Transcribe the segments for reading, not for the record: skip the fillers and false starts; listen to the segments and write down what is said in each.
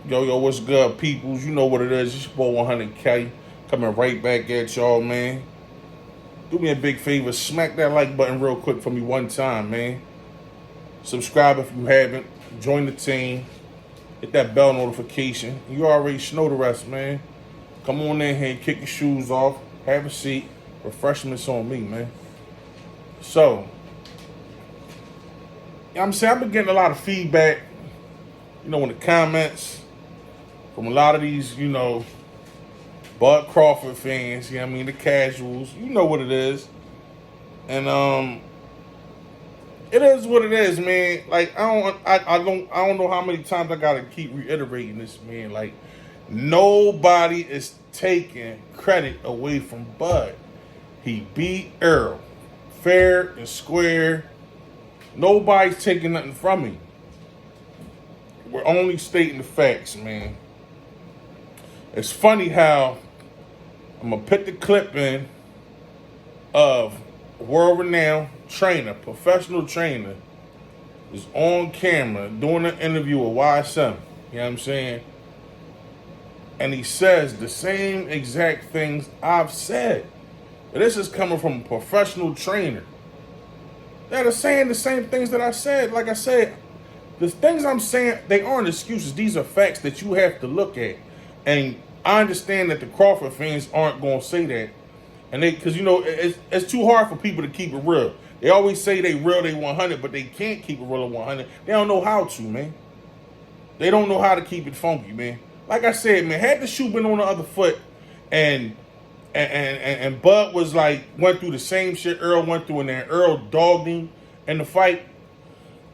Yo, what's good, peoples? You know what it is. It's your boy 100K coming right back at y'all, man. Do me a big favor, smack that like button real quick for me one time, man. Subscribe if you haven't. Join the team. Hit that bell notification. You already know the rest, man. Come on in here, kick your shoes off, have a seat. Refreshments on me, man. So, I'm saying I've been getting a lot of feedback, in the comments from a lot of these, Bud Crawford fans, the casuals, you know what it is. And it is what it is, man. Like I don't know how many times I gotta keep reiterating this, man. Like nobody is taking credit away from Bud. He beat Earl. Fair and square. Nobody's taking nothing from him. We're only stating the facts, man. It's funny how I'm going to put the clip in of world-renowned trainer, professional trainer, is on camera doing an interview with YSM. You know what I'm saying? And he says the same exact things I've said. But this is coming from a professional trainer. They're saying the same things that I said. Like I said, the things I'm saying, they aren't excuses. These are facts that you have to look at. And I understand that the Crawford fans aren't going to say that. And because, it's too hard for people to keep it real. They always say they real, they 100, but they can't keep it real at 100. They don't know how to, man. They don't know how to keep it funky, man. Like I said, man, had the shoe been on the other foot and Bud was went through the same shit Earl went through, and then Earl dogged him in the fight,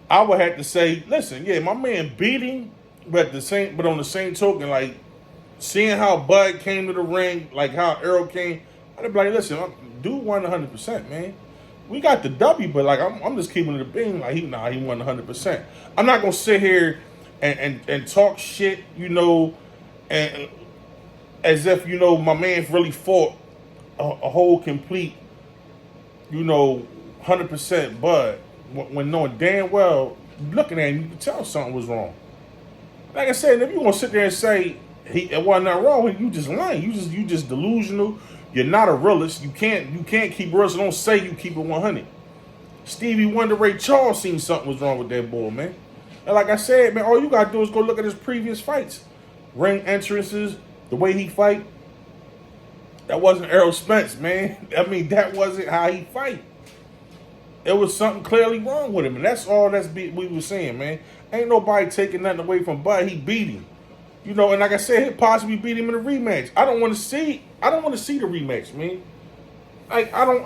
I would have to say, listen, yeah, my man beat him, but on the same token, seeing how Bud came to the ring, like how Earl came, I'd be like, listen, dude won 100%, man. We got the W, but I'm just keeping it a beam. He won 100%. I'm not gonna sit here and talk shit, and as if my man really fought a whole complete, 100% Bud. When knowing damn well, looking at him, you can tell something was wrong. Like I said, if you want to sit there and say it wasn't nothing wrong with you, just lying. You just delusional. You're not a realist. You can't keep real. So don't say you keep it 100. Stevie Wonder, Ray Charles seen something was wrong with that boy, man. And like I said, man, all you gotta do is go look at his previous fights, ring entrances, the way he fight. That wasn't Errol Spence, man. That wasn't how he fight. There was something clearly wrong with him, and that's all we were saying, man. Ain't nobody taking nothing away from Bud. He beat him, and like I said, he'll possibly beat him in a rematch. I don't want to see the rematch, man. I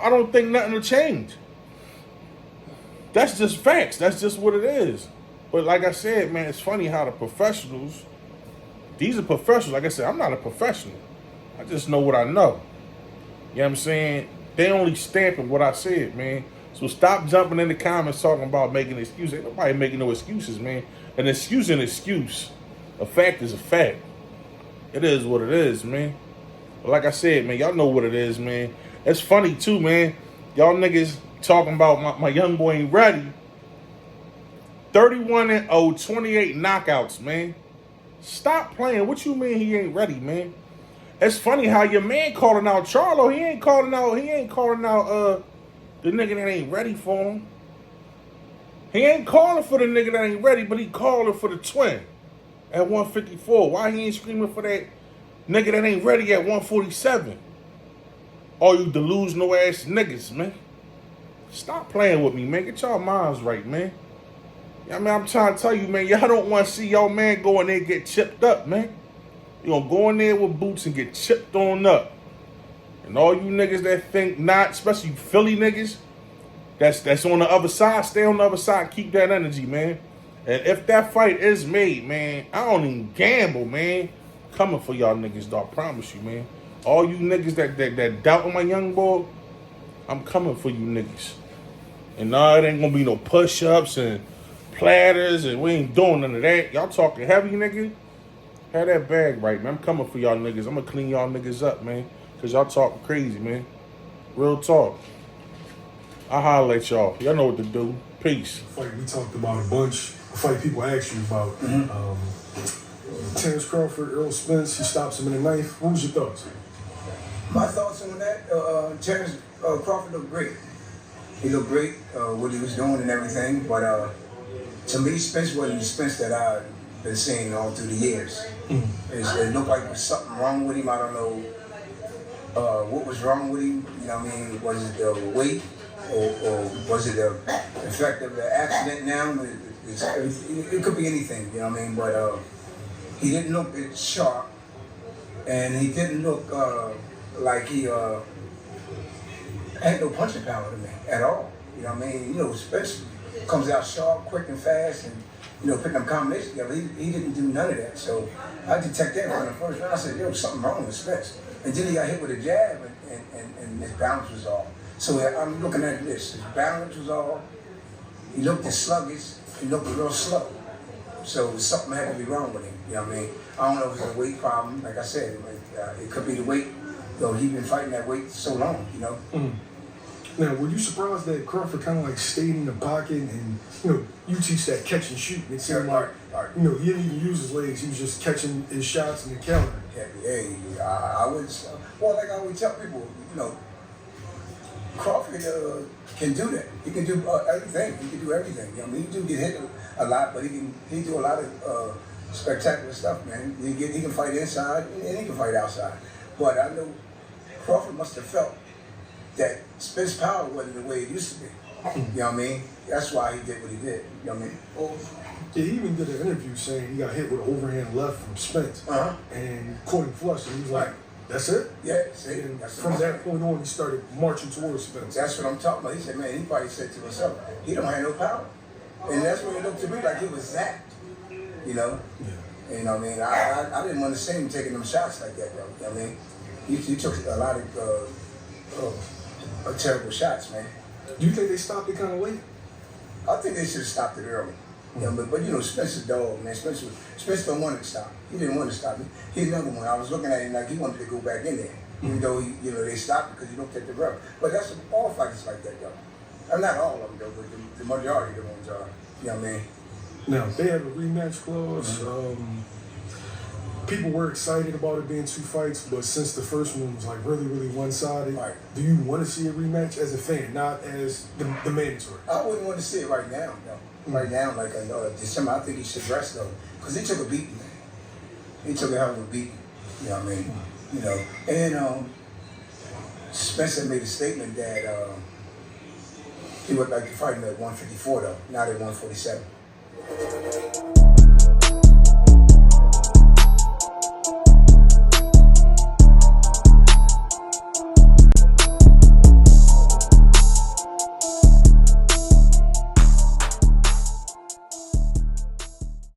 don't think nothing will change. That's just facts. That's just what it is. But like I said, man, it's funny how the professionals. These are professionals. Like I said, I'm not a professional. I just know what I know. You know what I'm saying? They only stamping what I said, man. So stop jumping in the comments talking about making excuses. Ain't nobody making no excuses, man. An excuse is an excuse. A fact is a fact. It is what it is, man. But like I said, man, y'all know what it is, man. It's funny, too, man. Y'all niggas talking about my young boy ain't ready. 31-0, 28 knockouts, man. Stop playing. What you mean he ain't ready, man? It's funny how your man calling out Charlo. He ain't calling out the nigga that ain't ready for him. He ain't calling for the nigga that ain't ready, but he calling for the twin at 154. Why he ain't screaming for that nigga that ain't ready at 147? All you delusional ass niggas, man. Stop playing with me, man. Get y'all minds right, man. I'm trying to tell you, man, y'all don't want to see y'all man go in there and get chipped up, man. You gonna go in there with boots and get chipped on up. And all you niggas that think not, especially Philly niggas, that's on the other side, stay on the other side, keep that energy, man. And if that fight is made, man, I don't even gamble, man. Coming for y'all niggas, dog, I promise you, man. All you niggas that doubt on my young boy, I'm coming for you niggas. And no, it ain't gonna be no push-ups and platters, and we ain't doing none of that. Y'all talking heavy, nigga? Have that bag right, man. I'm coming for y'all niggas. I'm gonna clean y'all niggas up, man. Because y'all talking crazy, man. Real talk. I'll holler at y'all. Y'all know what to do. Peace. Fight we talked about a bunch. A fight people ask you about. Terrence Crawford, Earl Spence, he stops him in the ninth. What was your thoughts? My thoughts on that, Terrence Crawford looked great. He looked great, what he was doing and everything, but to me, Spence wasn't the Spence that I've been seeing all through the years. It looked like there was something wrong with him. I don't know what was wrong with him. You know what I mean? Was it the weight, or was it the effect of the accident now? It could be anything, you know what I mean? But he didn't look sharp, and he didn't look like he had no punching power to me at all. You know what I mean? You know, Spence comes out sharp, quick and fast, and putting them combinations together. He didn't do none of that. So I detected that from the first round. I said, yo, something wrong with Spence. And then he got hit with a jab, and his balance was off. So I'm looking at this. His balance was off. He looked sluggish. He looked real slow. So something had to be wrong with him. You know what I mean? I don't know if it's a weight problem. Like I said, it could be the weight. He's been fighting that weight so long, Now, were you surprised that Crawford kind of like stayed in the pocket and, you teach that catch and shoot. It seemed like, he didn't even use his legs. He was just catching his shots in the counter. Yeah, I would, well, like I always tell people, Crawford can do that. He can do everything. He can do everything. He do get hit a lot, but he do a lot of spectacular stuff, man. He can fight inside and he can fight outside. But I know Crawford must have felt that Spence power wasn't the way it used to be. You know what I mean? That's why he did what he did. You know what I mean? Yeah, he even did an interview saying he got hit with an overhand left from Spence and caught him flush, and he was like, that's it? Yeah, see? And from that point on, he started marching towards Spence. That's what I'm talking about. He said, man, he probably said to himself, he don't have no power. And that's what it looked to me like he was zapped, Yeah. You know what I mean? I didn't want to see him taking them shots like that, though. You know what I mean? He took a lot of terrible shots, man. Do you think they stopped it kind of late? I think they should have stopped it early. But Spence is dog, man. Spence don't want to stop. He didn't want to stop me. He's another one. I was looking at him like he wanted to go back in there, even though they stopped because he looked at the rubber. But that's all fighters like that, though. Not all of them, though, but the majority of the ones are. You know what I mean? Now they have a rematch clause. People were excited about it being two fights, but since the first one was like really, really one-sided, do you want to see a rematch as a fan, not as the mandatory? I wouldn't want to see it right now, though. Right now, like December, I think he should rest though, because he took a beating, man. He took a hell of a beating. You know what I mean? And Spencer made a statement that he would like to fight him at 154 though, not at 147.